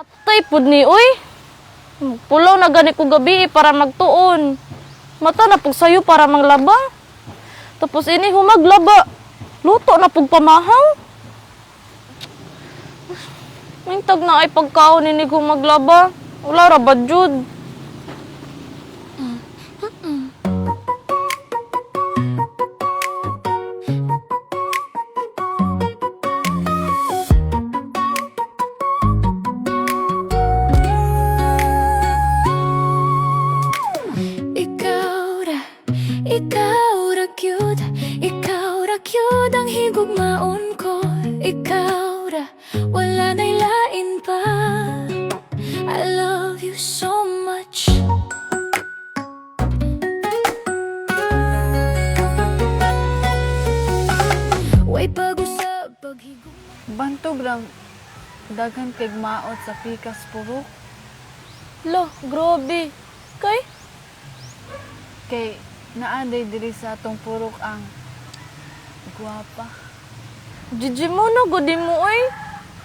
Atay pud ni uy. Pulaw na gani ko gabi para magtuon. Mata na pug sayo para manglaba. Tapos ini humaglaba. Luto na pug pamahaw. Mintag na ay pagkaon ini humaglaba. Wala ra ba jud? Cute ang higugmaon ko. Ikaw ra, wala na'y lain pa. I love you so much. Way pag-usap, paghigugma. Bantog lang daghan kay maot sa pikas purok. Lo, grabe. Kay naaday diri sa atong purok ang guwapa. Gigi mo na, gudi mo oy.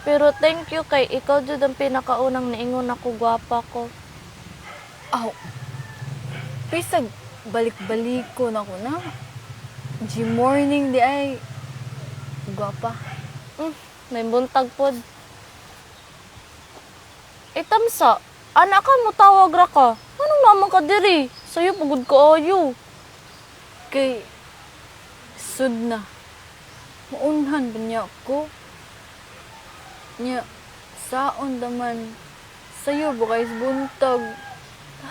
Pero thank you kay ikaw jud ang pinakaunang niingon ako gwapa ko. Aw. Pisag balik-balik ko na ko na. G-morning di ay guwapa. May buntag pod. Itamsa, anak ka mo tawag ra ka. Anong naman ka diri? Sayo pagod ka ayo. Kay sud na. Maunhan ba niya ako? Nya, saon daman. Sayo ba kayo buntag?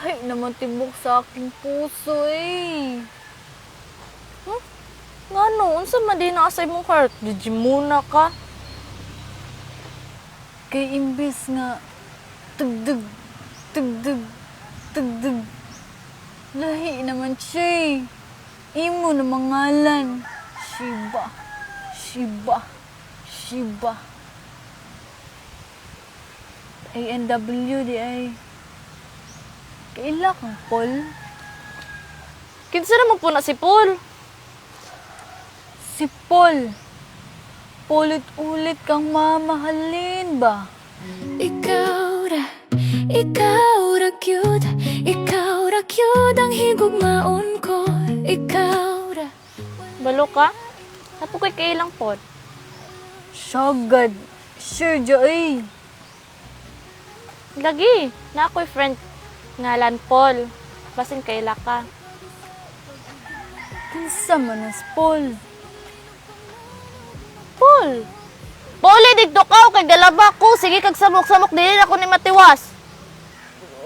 Ay, naman tibok sa aking puso eh. Ngano, unsa man din na sa imong heart? Gigi muna ka. Kay imbis nga, tugdug, tugdug, tugdug. Lahi naman siya eh. Imo na mangalan. Shiba, Shiba, Shiba. ANW di ay. Kaila kang Paul. Kinsa naman po na si Paul? Si Paul. Ulit-ulit kang mamahalin ba? Ikaw ra cute. Ikaw ra cute ang higugmaon ko. Ikaw ra. Balo ka? Hapo kay kailang pod. Sagad. Sure joy. Lagi, na ako'y friend ngalan Paul. Basin kaila ka. Kinsa man as Paul? Paul! Pauli, digto ka kay galaba ko. Sige, kag samok-samok din ako ni matiwas.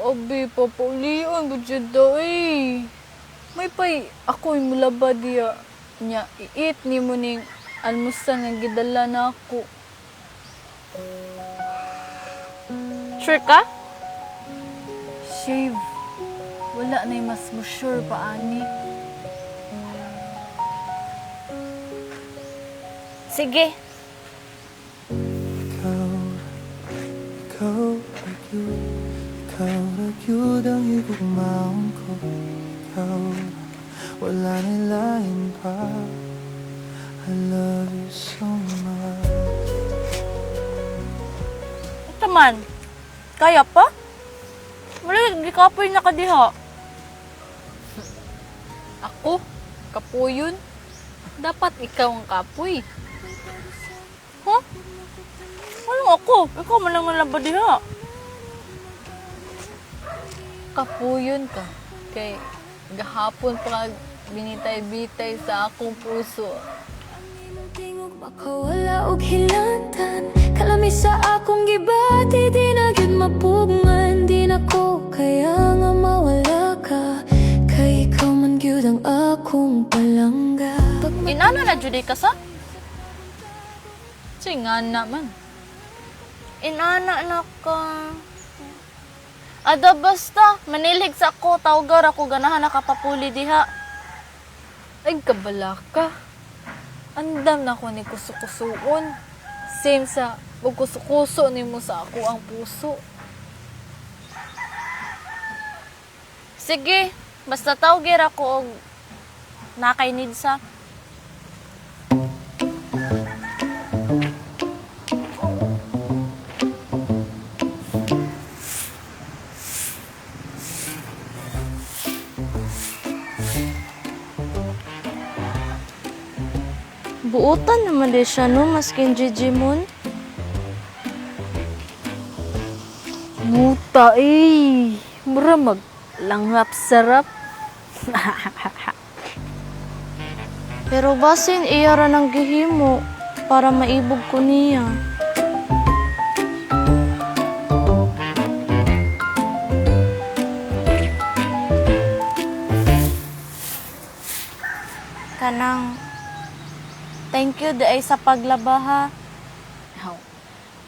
Abi, papaulian, budget daw eh. May pay, ako'y mulaba diya. Nya, iit ni mo ning almusan nga gidala na ako. Sure ka? Shave. Wala na mas mo sure pa, ani. Sige. Ikaw ra cute ang higugmaon ko. Ikaw wala na'y lain pa. I love you so much. Ito man. Kaya pa? Wala, gikapoy na ka diha. Ako? Kapuyon? Dapat ikaw ang kapoy. Huh? Walang ako. Ikaw man lang nalaba diha. Kapuyon ka. Kay gahapon pa kag binitay-bitay sa akong puso. Tingog makawala og hilantan. Kalami sa akong gibati, di na gyud mapugngan. Di na ko kaya nga mawala ka. Kay ikaw man gyud ang akong palangga. Inana na juday ka sa? Say nga naman. Inana na ka. Ada basta, manilig sa ako, tawgar ako, ganahan nakapapuli diha. Ay, kabala ka. Andam na ko ni kusukusuon. Same sa kusukuso ni mo sa ako ang puso. Sige, basta tawgar ako og nakay need sa. Buutan naman di siya no, maskin Jijimon. Muta eh. Mura maglanghap sarap. Pero basin iya ra ng gihimo para maibog ko niya. Kanang, thank you ay sa paglaba ha. Haw.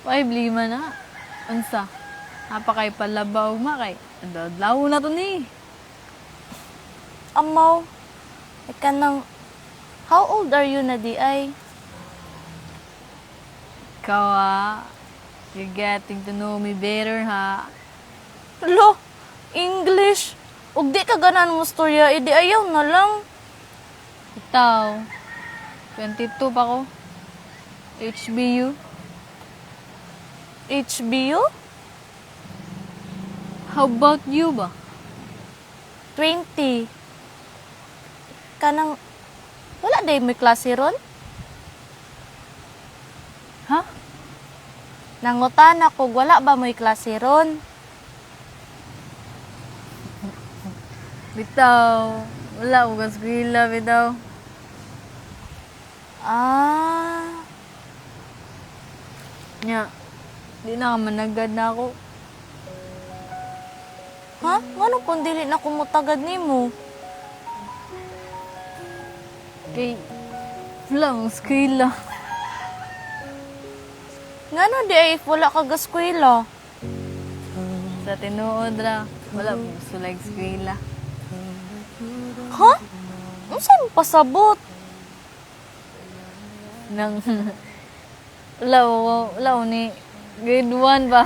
Ay, blima na. Unsa? Napakay palabaw makay. Andadlaw na to ni. Amaw, kanang, how old are you na di ay? Ikaw you're getting to know me better ha. Lo, English. Ug di ka ganan mo storya, edi ayaw na lang. Itaw. 22 pa ko. HBU. HBU? How about you ba? 20. Kanang, wala day may klase ron? Ha? Nangutan ako, wala ba may klase ron? Bitaw. Wala ko kaskwila, bitaw. Ah, Nya. Di na ka managad na ako. ha? Ngano kung dili na kumutagad nimo? Kay, wala akong eskwela. Ngano di ay if wala ka gaskwela? Sa tinuod ra, wala akong gusto like eskwela. Ha? Unsa mo pasabot? Nang, wala ko ni grade 1 ba?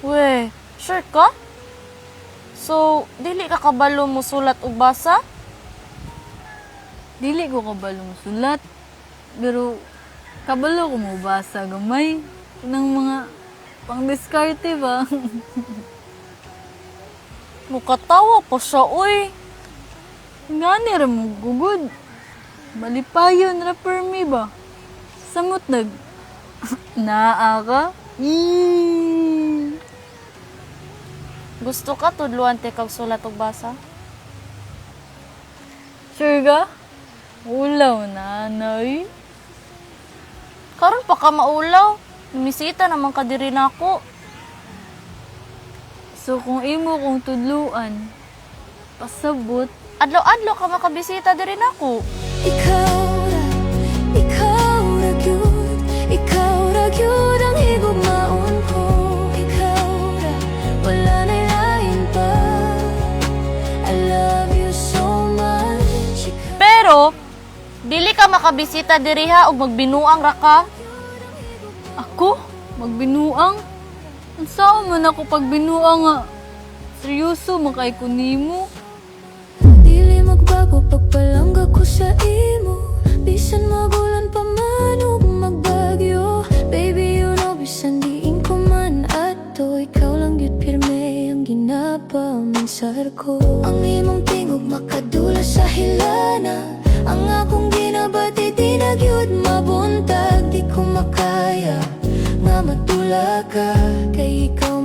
We, sure ka? So, dili ka kabalo mo sulat ug basa? Dili ko kabalong sulat. Pero, kabalo ko mo basa gamay. Ng mga pang-diskarte ba? Mukatawa pa siya, uy. Ngani ra mo gugod. Malipayon ra per me ba? Samot nag naa ka? Gusto ka tudluan te kag sulat ug basa? Sure ka? Ulaw na, nay. Karon pa ka maulaw. Misita naman ka diri nako. So, kung imo kong tudluan, pasabot, Adlaw-adlaw ka makabisita diri nako. ikaw ra gyud ang higugmaon ko. Ikaw ra, wala na'y lain pa. I love you so much. Pero dili ka makabisita diri ha ug magbinuang ra ka. ako? Magbinuang? Unsa man ako pagbinuang nga? Seryoso, makay ko nimo? Dili magbago pagpalangga ko sa imo. Bisan magulan pa man ug magbagyo. Baby, you know, bisan diin ko man ato. Ikaw lang yun pirme ang ginapaminsar ko. Ang imong tingog makadula sa hilana. Ang akong ginabati di na gyud mabuntag. Di ko makaya nga matula ka. Kay ikaw